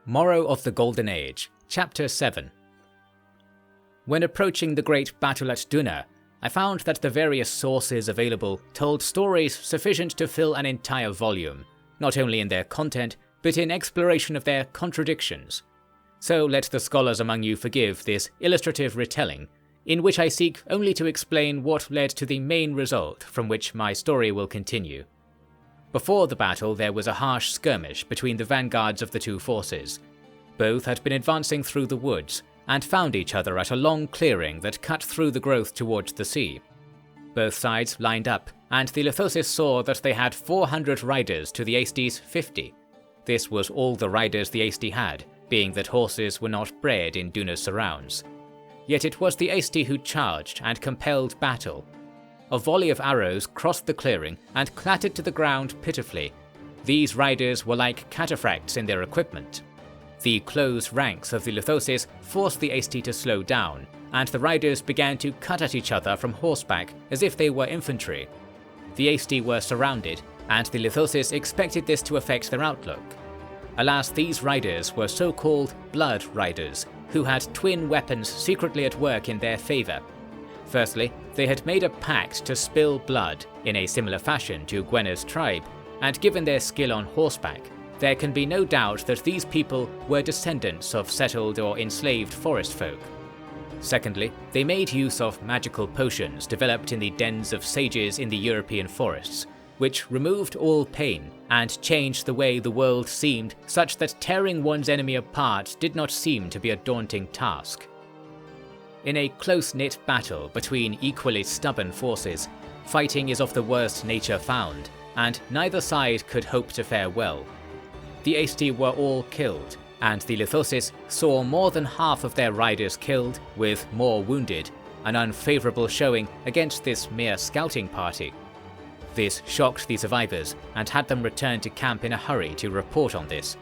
Morrow of the Golden Age, Chapter 7. When approaching the great battle at Dunna, I found that the various sources available told stories sufficient to fill an entire volume, not only in their content, but in exploration of their contradictions. So let the scholars among you forgive this illustrative retelling, in which I seek only to explain what led to the main result from which my story will continue. Before the battle, there was a harsh skirmish between the vanguards of the two forces. Both had been advancing through the woods, and found each other at a long clearing that cut through the growth towards the sea. Both sides lined up, and the Lithosis saw that they had 400 riders to the Aestes 50. This was all the riders the Aestes had, being that horses were not bred in Dunna's surrounds. Yet it was the Aestes who charged and compelled battle. A volley of arrows crossed the clearing and clattered to the ground pitifully. These riders were like cataphracts in their equipment. The close ranks of the Lithosis forced the Aestes to slow down, and the riders began to cut at each other from horseback as if they were infantry. The Aestes were surrounded, and the Lithosis expected this to affect their outlook. Alas, these riders were so-called blood riders, who had twin weapons secretly at work in their favour. Firstly, they had made a pact to spill blood in a similar fashion to Gwenna's tribe, and given their skill on horseback, there can be no doubt that these people were descendants of settled or enslaved forest folk. Secondly, they made use of magical potions developed in the dens of sages in the European forests, which removed all pain and changed the way the world seemed such that tearing one's enemy apart did not seem to be a daunting task. In a close-knit battle between equally stubborn forces, fighting is of the worst nature found, and neither side could hope to fare well. The Aestes were all killed, and the Lithosis saw more than half of their riders killed, with more wounded, an unfavourable showing against this mere scouting party. This shocked the survivors and had them return to camp in a hurry to report on this,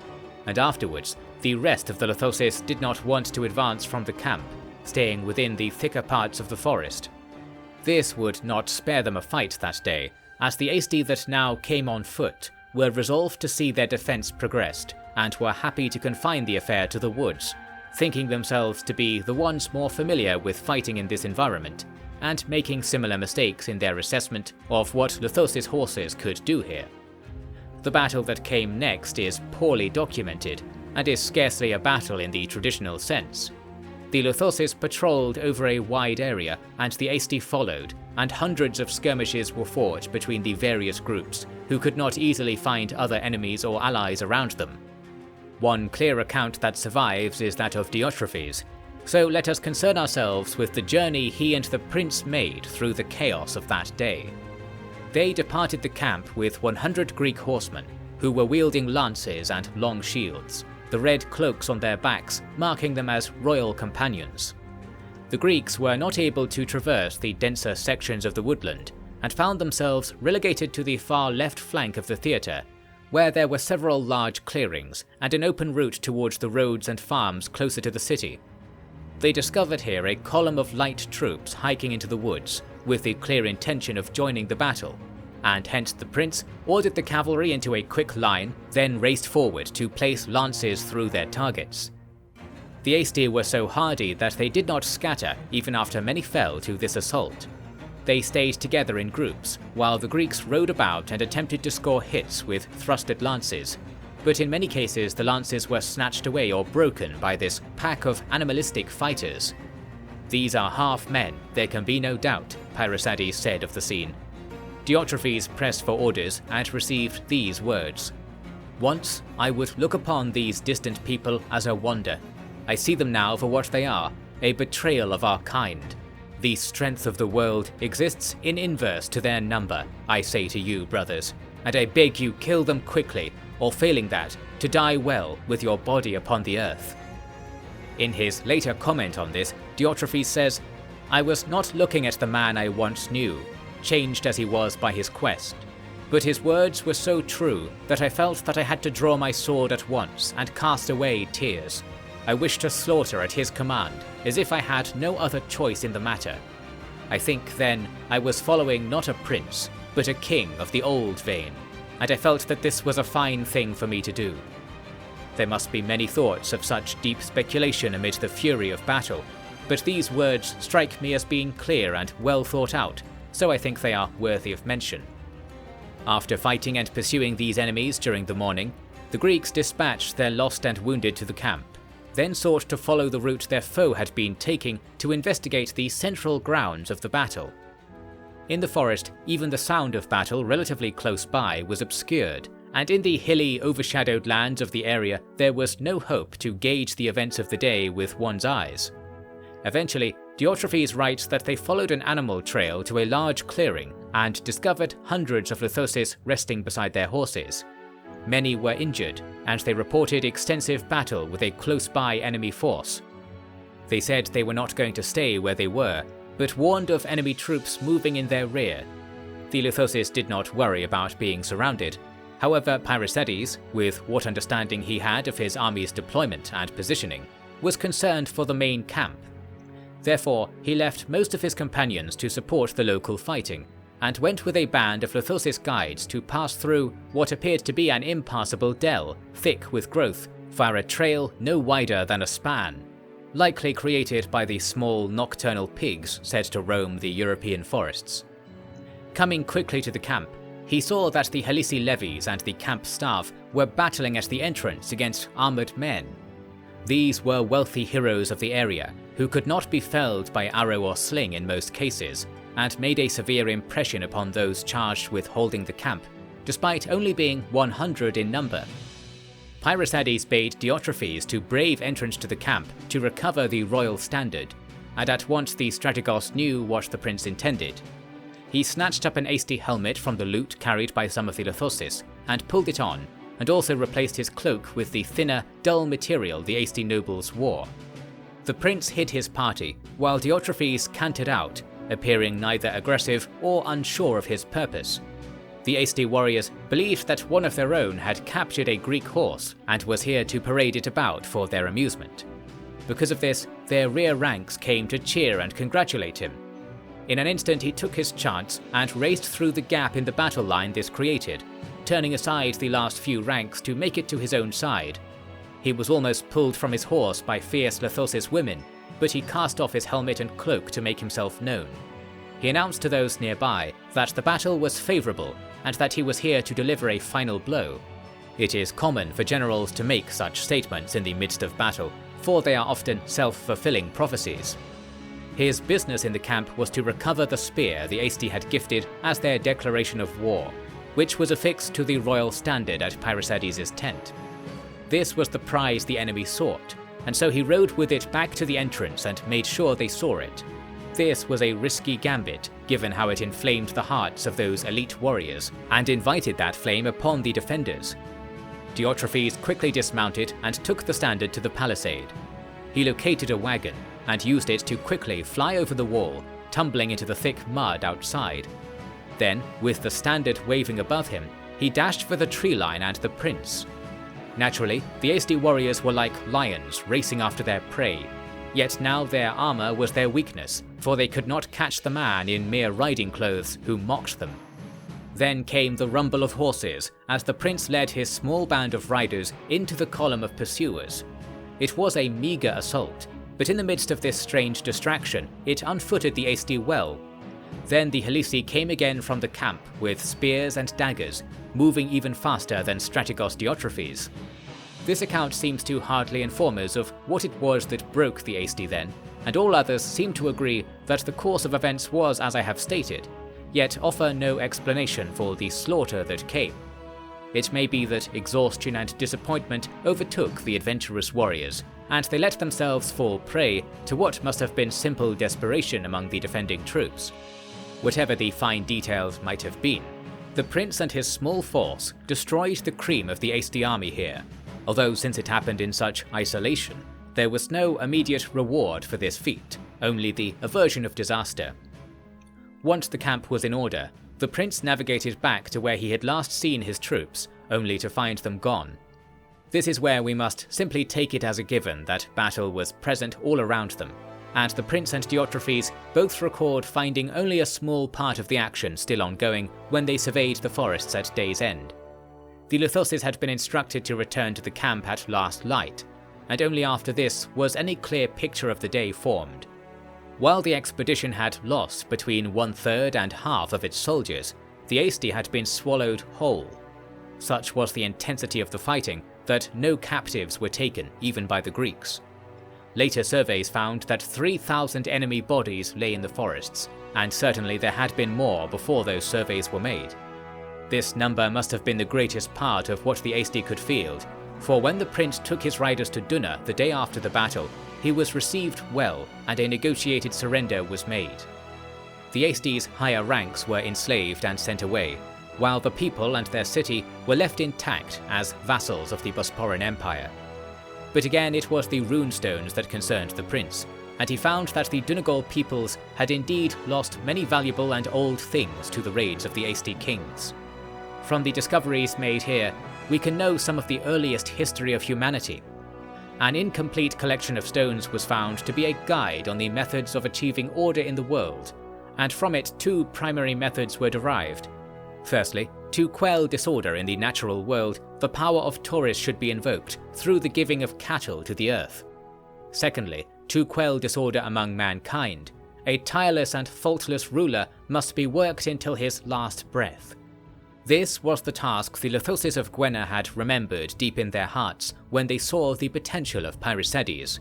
and afterwards the rest of the Lithosis did not want to advance from the camp, staying within the thicker parts of the forest. This would not spare them a fight that day, as the Aestes that now came on foot were resolved to see their defence progressed, and were happy to confine the affair to the woods, thinking themselves to be the ones more familiar with fighting in this environment, and making similar mistakes in their assessment of what Lithosis horses could do here. The battle that came next is poorly documented, and is scarcely a battle in the traditional sense. The Lithosis patrolled over a wide area, and the Aestes followed, and hundreds of skirmishes were fought between the various groups, who could not easily find other enemies or allies around them. One clear account that survives is that of Diotrephes, so let us concern ourselves with the journey he and the prince made through the chaos of that day. They departed the camp with 100 Greek horsemen, who were wielding lances and long shields, the red cloaks on their backs marking them as royal companions. The Greeks were not able to traverse the denser sections of the woodland, and found themselves relegated to the far left flank of the theatre, where there were several large clearings and an open route towards the roads and farms closer to the city. They discovered here a column of light troops hiking into the woods, with the clear intention of joining the battle, and hence the prince ordered the cavalry into a quick line, then raced forward to place lances through their targets. The Aestes were so hardy that they did not scatter even after many fell to this assault. They stayed together in groups, while the Greeks rode about and attempted to score hits with thrusted lances, but in many cases the lances were snatched away or broken by this pack of animalistic fighters. "These are half men, there can be no doubt," Pyrrhosiades said of the scene. Diotrephes pressed for orders and received these words: "Once I would look upon these distant people as a wonder. I see them now for what they are, a betrayal of our kind. The strength of the world exists in inverse to their number, I say to you, brothers, and I beg you kill them quickly, or failing that, to die well with your body upon the earth." In his later comment on this, Diotrephes says, "I was not looking at the man I once knew, changed as he was by his quest, but his words were so true that I felt that I had to draw my sword at once and cast away tears. I wished to slaughter at his command, as if I had no other choice in the matter. I think then I was following not a prince, but a king of the old vein, and I felt that this was a fine thing for me to do." There must be many thoughts of such deep speculation amid the fury of battle, but these words strike me as being clear and well thought out, so I think they are worthy of mention. After fighting and pursuing these enemies during the morning, the Greeks dispatched their lost and wounded to the camp, then sought to follow the route their foe had been taking to investigate the central grounds of the battle. In the forest, even the sound of battle relatively close by was obscured, and in the hilly, overshadowed lands of the area there was no hope to gauge the events of the day with one's eyes. Eventually, Diotrephes writes that they followed an animal trail to a large clearing and discovered hundreds of Lithoses resting beside their horses. Many were injured, and they reported extensive battle with a close-by enemy force. They said they were not going to stay where they were, but warned of enemy troops moving in their rear. The Lithoses did not worry about being surrounded. However, Parysades, with what understanding he had of his army's deployment and positioning, was concerned for the main camp. Therefore, he left most of his companions to support the local fighting, and went with a band of Lithosis guides to pass through what appeared to be an impassable dell, thick with growth, via a trail no wider than a span, likely created by the small nocturnal pigs said to roam the European forests. Coming quickly to the camp, he saw that the Helisi levies and the camp staff were battling at the entrance against armoured men. These were wealthy heroes of the area, who could not be felled by arrow or sling in most cases, and made a severe impression upon those charged with holding the camp, despite only being 100 in number. Parysades bade Diotrephes to brave entrance to the camp to recover the royal standard, and at once the strategos knew what the prince intended. He snatched up an hasty helmet from the loot carried by some of the Lithosis, and pulled it on, and also replaced his cloak with the thinner, dull material the hasty nobles wore. The prince hid his party, while Diotrephes cantered out, appearing neither aggressive or unsure of his purpose. The hasty warriors believed that one of their own had captured a Greek horse and was here to parade it about for their amusement. Because of this, their rear ranks came to cheer and congratulate him. In an instant he took his chance and raced through the gap in the battle line this created, turning aside the last few ranks to make it to his own side. He was almost pulled from his horse by fierce Lithosis women, but he cast off his helmet and cloak to make himself known. He announced to those nearby that the battle was favourable and that he was here to deliver a final blow. It is common for generals to make such statements in the midst of battle, for they are often self-fulfilling prophecies. His business in the camp was to recover the spear the Aesti had gifted as their declaration of war, which was affixed to the royal standard at Parysades' tent. This was the prize the enemy sought, and so he rode with it back to the entrance and made sure they saw it. This was a risky gambit, given how it inflamed the hearts of those elite warriors, and invited that flame upon the defenders. Diotrephes quickly dismounted and took the standard to the palisade. He located a wagon, and used it to quickly fly over the wall, tumbling into the thick mud outside. Then, with the standard waving above him, he dashed for the tree line and the prince. Naturally, the Aesti warriors were like lions racing after their prey, yet now their armour was their weakness, for they could not catch the man in mere riding clothes who mocked them. Then came the rumble of horses as the prince led his small band of riders into the column of pursuers. It was a meagre assault, but in the midst of this strange distraction, it unfooted the Aesti well. Then the Helisi came again from the camp with spears and daggers, moving even faster than strategos Diotrephes. This account seems to hardly inform us of what it was that broke the Aesti then, and all others seem to agree that the course of events was as I have stated, yet offer no explanation for the slaughter that came. It may be that exhaustion and disappointment overtook the adventurous warriors, and they let themselves fall prey to what must have been simple desperation among the defending troops. Whatever the fine details might have been, the prince and his small force destroyed the cream of the Aesti army here, although since it happened in such isolation, there was no immediate reward for this feat, only the aversion of disaster. Once the camp was in order, the prince navigated back to where he had last seen his troops, only to find them gone. This is where we must simply take it as a given that battle was present all around them, and the prince and Diotrephes both record finding only a small part of the action still ongoing when they surveyed the forests at day's end. the Luthoses had been instructed to return to the camp at last light, and only after this was any clear picture of the day formed. While the expedition had lost between 1/3 and half of its soldiers, the Aesti had been swallowed whole. Such was the intensity of the fighting that no captives were taken, even by the Greeks. Later surveys found that 3,000 enemy bodies lay in the forests, and certainly there had been more before those surveys were made. This number must have been the greatest part of what the Aesti could field, for when the prince took his riders to Dunna the day after the battle, he was received well and a negotiated surrender was made. The Aesti's higher ranks were enslaved and sent away, while the people and their city were left intact as vassals of the Bosporan Empire. But again it was the runestones that concerned the prince, and he found that the Donegal peoples had indeed lost many valuable and old things to the raids of the Aesti kings. From the discoveries made here, we can know some of the earliest history of humanity. An incomplete collection of stones was found to be a guide on the methods of achieving order in the world, and from it two primary methods were derived. Firstly, to quell disorder in the natural world, the power of Taurus should be invoked through the giving of cattle to the earth. Secondly, to quell disorder among mankind, a tireless and faultless ruler must be worked until his last breath. This was the task the Luthoses of Gwenna had remembered deep in their hearts when they saw the potential of Pyricedes.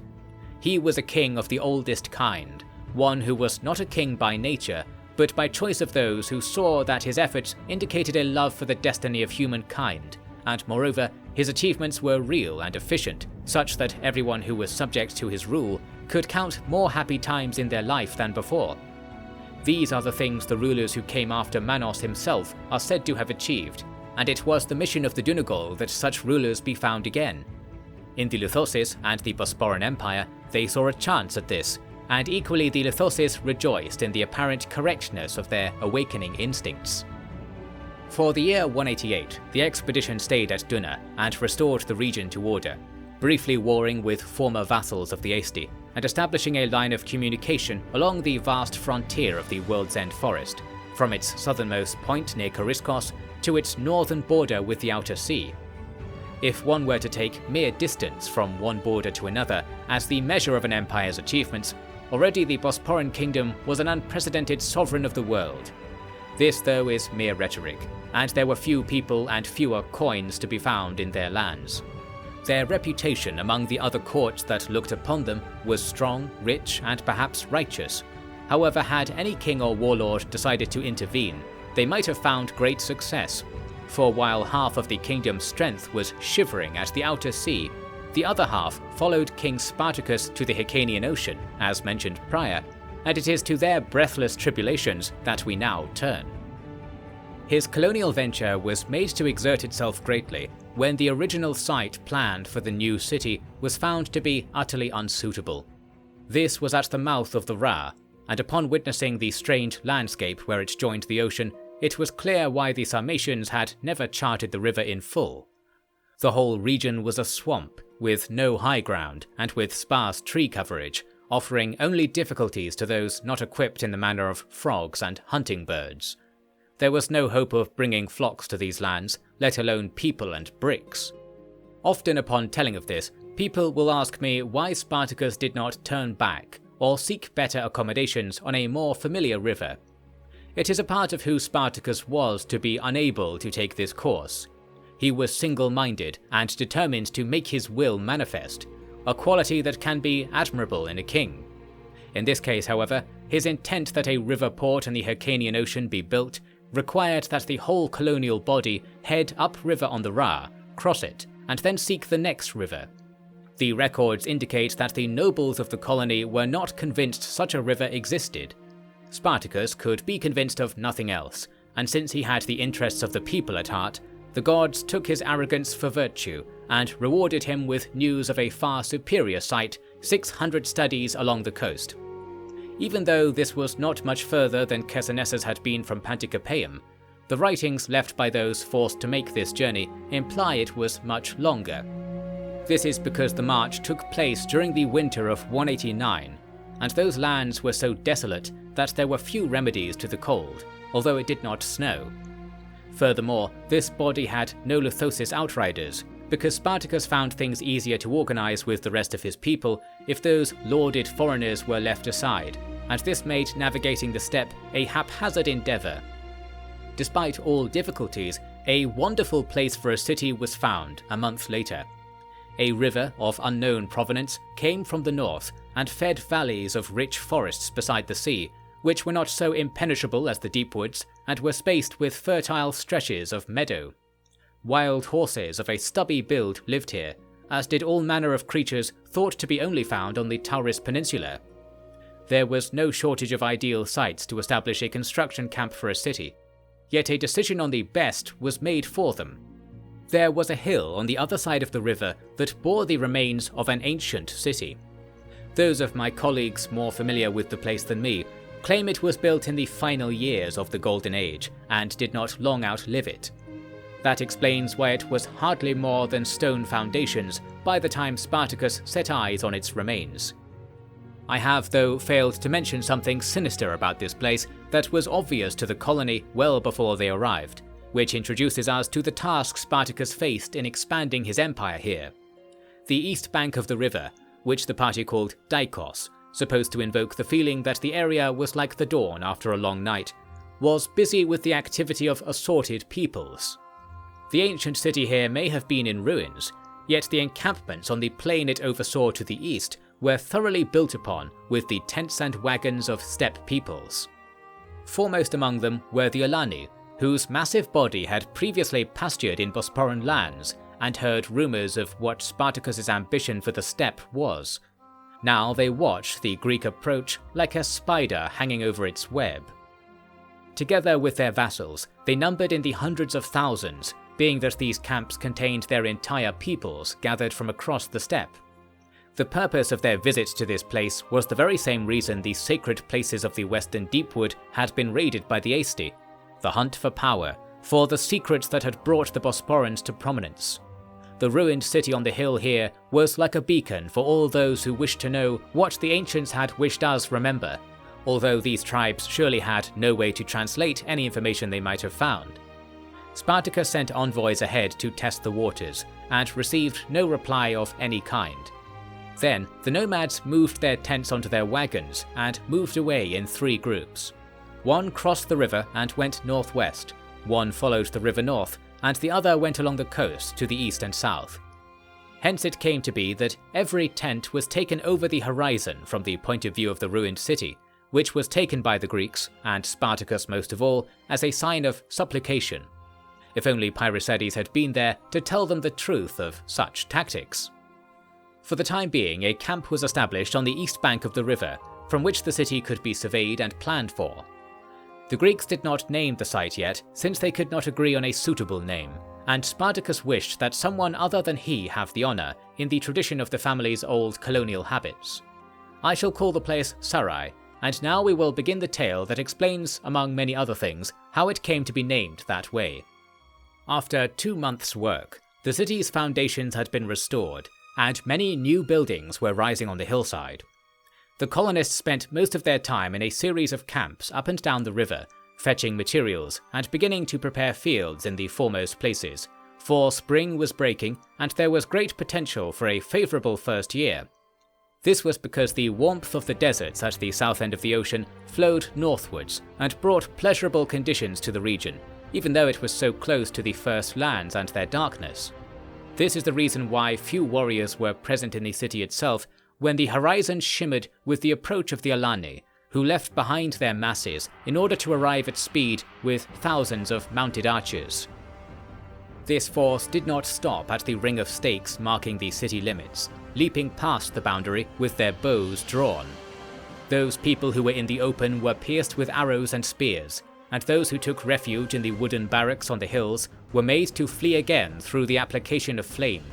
He was a king of the oldest kind, one who was not a king by nature, but by choice of those who saw that his efforts indicated a love for the destiny of humankind, and moreover, his achievements were real and efficient, such that everyone who was subject to his rule could count more happy times in their life than before. These are the things the rulers who came after Manos himself are said to have achieved, and it was the mission of the Donegal that such rulers be found again. In the Luthoses and the Bosporan Empire, they saw a chance at this, and equally the Luthoses rejoiced in the apparent correctness of their awakening instincts. For the year 188, the expedition stayed at Dunna and restored the region to order, briefly warring with former vassals of the Aesti, and establishing a line of communication along the vast frontier of the World's End Forest, from its southernmost point near Coriscos to its northern border with the Outer Sea. If one were to take mere distance from one border to another as the measure of an empire's achievements, already the Bosporan kingdom was an unprecedented sovereign of the world. This, though, is mere rhetoric, and there were few people and fewer coins to be found in their lands. Their reputation among the other courts that looked upon them was strong, rich, and perhaps righteous. However, had any king or warlord decided to intervene, they might have found great success, for while half of the kingdom's strength was shivering at the Outer Sea, the other half followed King Spartacus to the Hyrcanian Ocean, as mentioned prior, and it is to their breathless tribulations that we now turn. His colonial venture was made to exert itself greatly when the original site planned for the new city was found to be utterly unsuitable. This was at the mouth of the Ra, and upon witnessing the strange landscape where it joined the ocean, it was clear why the Sarmatians had never charted the river in full. The whole region was a swamp, with no high ground and with sparse tree coverage, offering only difficulties to those not equipped in the manner of frogs and hunting birds. There was no hope of bringing flocks to these lands, let alone people and bricks. Often upon telling of this, people will ask me why Spartacus did not turn back or seek better accommodations on a more familiar river. It is a part of who Spartacus was to be unable to take this course. He was single-minded and determined to make his will manifest, a quality that can be admirable in a king. In this case, however, his intent that a river port in the Hyrcanian Ocean be built required that the whole colonial body head upriver on the Ra, cross it, and then seek the next river. The records indicate that the nobles of the colony were not convinced such a river existed. Spartacus could be convinced of nothing else, and since he had the interests of the people at heart, the gods took his arrogance for virtue and rewarded him with news of a far superior site 600 studies along the coast. Even though this was not much further than Chersonesus had been from Panticapaeum, the writings left by those forced to make this journey imply it was much longer. This is because the march took place during the winter of 189, and those lands were so desolate that there were few remedies to the cold, although it did not snow. Furthermore, this body had no lithosis outriders, because Spartacus found things easier to organize with the rest of his people if those lauded foreigners were left aside, and this made navigating the steppe a haphazard endeavor. Despite all difficulties, a wonderful place for a city was found a month later. A river of unknown provenance came from the north and fed valleys of rich forests beside the sea, which were not so impenetrable as the deep woods and were spaced with fertile stretches of meadow. Wild horses of a stubby build lived here, as did all manner of creatures thought to be only found on the Taurus Peninsula. There was no shortage of ideal sites to establish a construction camp for a city, yet a decision on the best was made for them. There was a hill on the other side of the river that bore the remains of an ancient city. Those of my colleagues more familiar with the place than me claim it was built in the final years of the Golden Age and did not long outlive it. That explains why it was hardly more than stone foundations by the time Spartacus set eyes on its remains. I have, though, failed to mention something sinister about this place that was obvious to the colony well before they arrived, which introduces us to the task Spartacus faced in expanding his empire here. The east bank of the river, which the party called Dikos, supposed to invoke the feeling that the area was like the dawn after a long night, was busy with the activity of assorted peoples. The ancient city here may have been in ruins, yet the encampments on the plain it oversaw to the east were thoroughly built upon with the tents and wagons of steppe peoples. Foremost among them were the Alani, whose massive body had previously pastured in Bosporan lands and heard rumours of what Spartacus's ambition for the steppe was. Now they watched the Greek approach like a spider hanging over its web. Together with their vassals, they numbered in the hundreds of thousands, being that these camps contained their entire peoples gathered from across the steppe. The purpose of their visit to this place was the very same reason the sacred places of the western Deepwood had been raided by the Aesti: the hunt for power, for the secrets that had brought the Bosporans to prominence. The ruined city on the hill here was like a beacon for all those who wished to know what the ancients had wished us remember, although these tribes surely had no way to translate any information they might have found. Spartacus sent envoys ahead to test the waters, and received no reply of any kind. Then, the nomads moved their tents onto their wagons and moved away in 3 groups. One crossed the river and went northwest, one followed the river north, and the other went along the coast to the east and south. Hence it came to be that every tent was taken over the horizon from the point of view of the ruined city, which was taken by the Greeks, and Spartacus most of all, as a sign of supplication. If only Pyrrhosides had been there to tell them the truth of such tactics. For the time being, a camp was established on the east bank of the river, from which the city could be surveyed and planned for. The Greeks did not name the site yet, since they could not agree on a suitable name, and Spartacus wished that someone other than he have the honour, in the tradition of the family's old colonial habits. I shall call the place Sarai, and now we will begin the tale that explains, among many other things, how it came to be named that way. After 2 months' work, the city's foundations had been restored, and many new buildings were rising on the hillside. The colonists spent most of their time in a series of camps up and down the river, fetching materials and beginning to prepare fields in the foremost places, for spring was breaking and there was great potential for a favourable first year. This was because the warmth of the deserts at the south end of the ocean flowed northwards and brought pleasurable conditions to the region, even though it was so close to the first lands and their darkness. This is the reason why few warriors were present in the city itself when the horizon shimmered with the approach of the Alani, who left behind their masses in order to arrive at speed with thousands of mounted archers. This force did not stop at the ring of stakes marking the city limits, leaping past the boundary with their bows drawn. Those people who were in the open were pierced with arrows and spears, and those who took refuge in the wooden barracks on the hills were made to flee again through the application of flame.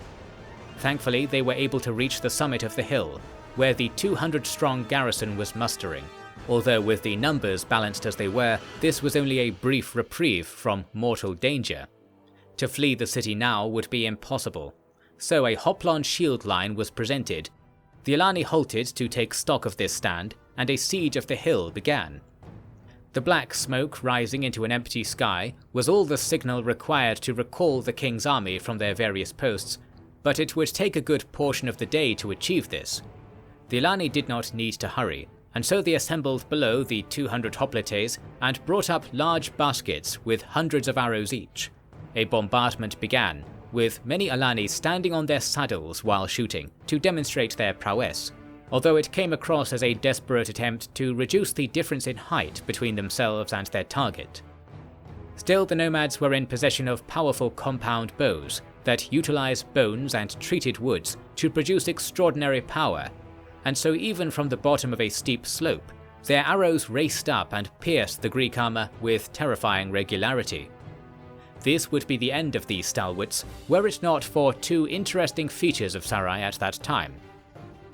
Thankfully, they were able to reach the summit of the hill, where the 200-strong garrison was mustering, although with the numbers balanced as they were, this was only a brief reprieve from mortal danger. To flee the city now would be impossible, so a Hoplon shield line was presented. The Alani halted to take stock of this stand, and a siege of the hill began. The The black smoke rising into an empty sky was all the signal required to recall the king's army from their various posts, but it would take a good portion of the day to achieve this. The Alani did not need to hurry, and so they assembled below the 200 hoplites and brought up large baskets with hundreds of arrows each. A bombardment began, with many Alani standing on their saddles while shooting to demonstrate their prowess, although it came across as a desperate attempt to reduce the difference in height between themselves and their target. Still, the nomads were in possession of powerful compound bows that utilize bones and treated woods to produce extraordinary power, and so even from the bottom of a steep slope, their arrows raced up and pierced the Greek armor with terrifying regularity. This would be the end of these stalwarts, were it not for two interesting features of Sarai at that time.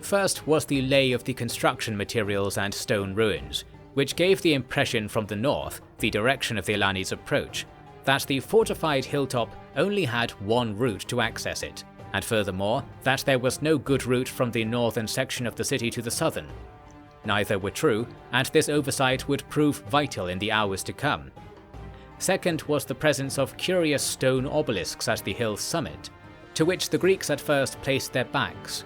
First was the lay of the construction materials and stone ruins, which gave the impression from the north, the direction of the Alani's approach, that the fortified hilltop only had one route to access it, and furthermore, that there was no good route from the northern section of the city to the southern. Neither were true, and this oversight would prove vital in the hours to come. Second was the presence of curious stone obelisks at the hill's summit, to which the Greeks at first placed their backs.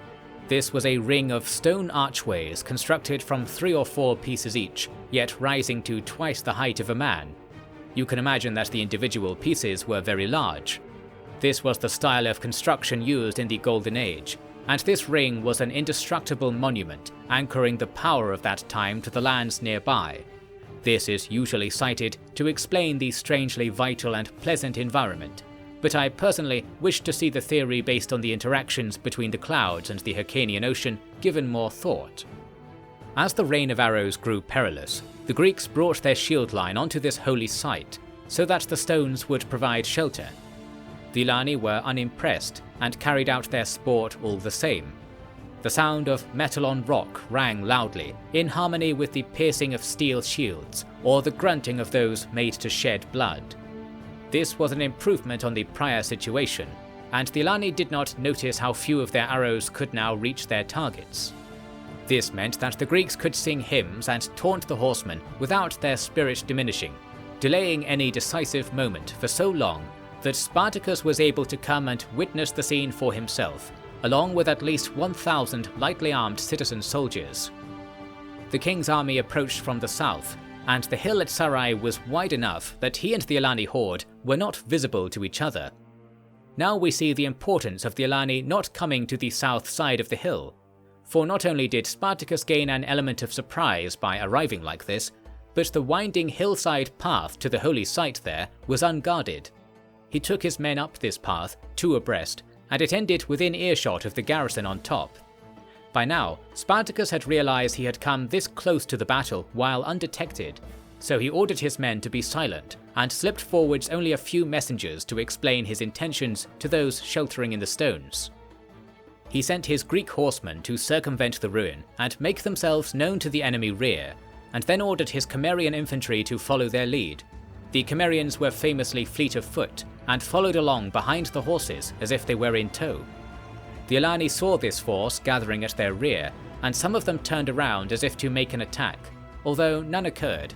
This was a ring of stone archways constructed from 3 or 4 pieces each, yet rising to twice the height of a man. You can imagine that the individual pieces were very large. This was the style of construction used in the Golden Age, and this ring was an indestructible monument anchoring the power of that time to the lands nearby. This is usually cited to explain the strangely vital and pleasant environment, but I personally wish to see the theory based on the interactions between the clouds and the Hyrcanian Ocean given more thought. As the rain of arrows grew perilous, the Greeks brought their shield line onto this holy site so that the stones would provide shelter. The Alani were unimpressed and carried out their sport all the same. The sound of metal on rock rang loudly, in harmony with the piercing of steel shields or the grunting of those made to shed blood. This was an improvement on the prior situation, and the Alani did not notice how few of their arrows could now reach their targets. This meant that the Greeks could sing hymns and taunt the horsemen without their spirit diminishing, delaying any decisive moment for so long that Spartacus was able to come and witness the scene for himself, along with at least 1,000 lightly armed citizen soldiers. The king's army approached from the south, and the hill at Sarai was wide enough that he and the Alani horde were not visible to each other. Now we see the importance of the Alani not coming to the south side of the hill, for not only did Spartacus gain an element of surprise by arriving like this, but the winding hillside path to the holy site there was unguarded. He took his men up this path, 2 abreast, and it ended within earshot of the garrison on top. By now, Spartacus had realized he had come this close to the battle while undetected, so he ordered his men to be silent and slipped forwards only a few messengers to explain his intentions to those sheltering in the stones. He sent his Greek horsemen to circumvent the ruin and make themselves known to the enemy rear, and then ordered his Cimmerian infantry to follow their lead. The Cimmerians were famously fleet of foot and followed along behind the horses as if they were in tow. The Alani saw this force gathering at their rear, and some of them turned around as if to make an attack, although none occurred.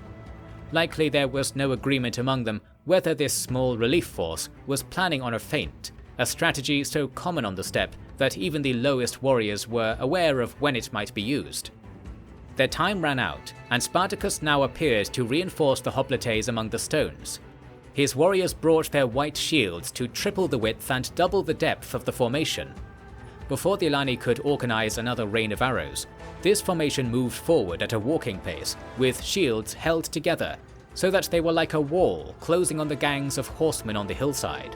Likely there was no agreement among them whether this small relief force was planning on a feint, a strategy so common on the steppe that even the lowest warriors were aware of when it might be used. Their time ran out, and Spartacus now appeared to reinforce the hoplites among the stones. His warriors brought their white shields to triple the width and double the depth of the formation. Before the Alani could organize another rain of arrows, this formation moved forward at a walking pace, with shields held together, so that they were like a wall closing on the gangs of horsemen on the hillside.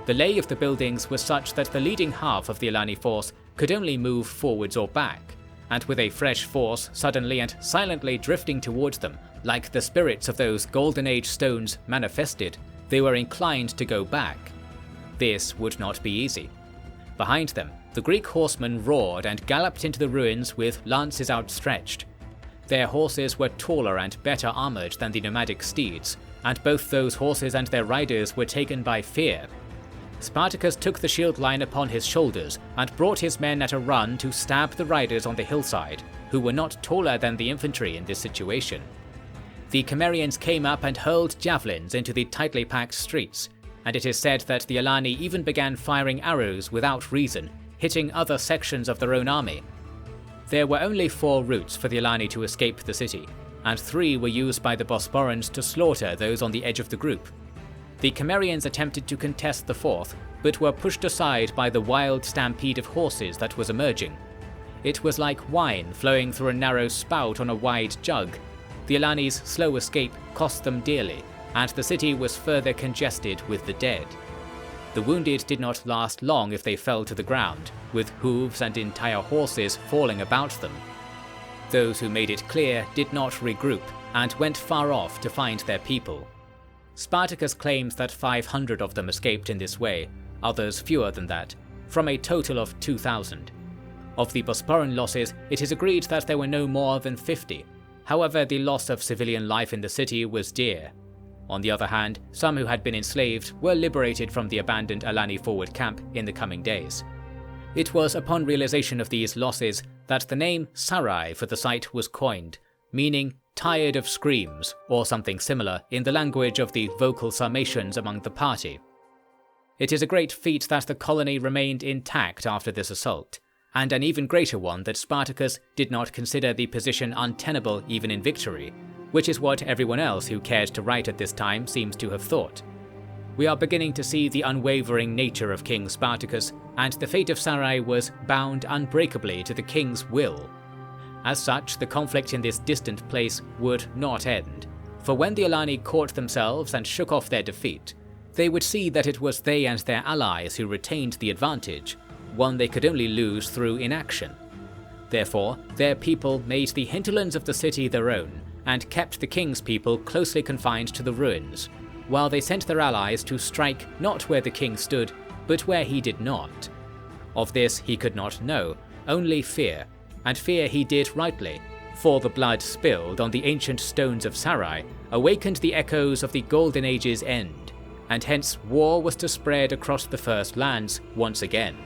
The lay of the buildings was such that the leading half of the Alani force could only move forwards or back, and with a fresh force suddenly and silently drifting towards them, like the spirits of those Golden Age stones manifested, they were inclined to go back. This would not be easy. Behind them, the Greek horsemen roared and galloped into the ruins with lances outstretched. Their horses were taller and better armored than the nomadic steeds, and both those horses and their riders were taken by fear. Spartacus took the shield line upon his shoulders and brought his men at a run to stab the riders on the hillside, who were not taller than the infantry in this situation. The Cimmerians came up and hurled javelins into the tightly packed streets, and it is said that the Alani even began firing arrows without reason, hitting other sections of their own army. There were only 4 routes for the Alani to escape the city, and 3 were used by the Bosporans to slaughter those on the edge of the group. The Cimmerians attempted to contest the 4th, but were pushed aside by the wild stampede of horses that was emerging. It was like wine flowing through a narrow spout on a wide jug. The Alani's slow escape cost them dearly, and the city was further congested with the dead. The wounded did not last long if they fell to the ground, with hooves and entire horses falling about them. Those who made it clear did not regroup, and went far off to find their people. Spartacus claims that 500 of them escaped in this way, others fewer than that, from a total of 2,000. Of the Bosporan losses, it is agreed that there were no more than 50. However, the loss of civilian life in the city was dear. On the other hand, some who had been enslaved were liberated from the abandoned Alani forward camp in the coming days. It was upon realization of these losses that the name Sarai for the site was coined, meaning tired of screams, or something similar in the language of the vocal Sarmatians among the party. It is a great feat that the colony remained intact after this assault, and an even greater one that Spartacus did not consider the position untenable even in victory, which is what everyone else who cared to write at this time seems to have thought. We are beginning to see the unwavering nature of King Spartacus, and the fate of Sarai was bound unbreakably to the king's will. As such, the conflict in this distant place would not end, for when the Alani caught themselves and shook off their defeat, they would see that it was they and their allies who retained the advantage, one they could only lose through inaction. Therefore, their people made the hinterlands of the city their own, and kept the king's people closely confined to the ruins, while they sent their allies to strike not where the king stood, but where he did not. Of this he could not know, only fear, and fear he did rightly, for the blood spilled on the ancient stones of Sarai awakened the echoes of the Golden Age's end, and hence war was to spread across the First Lands once again.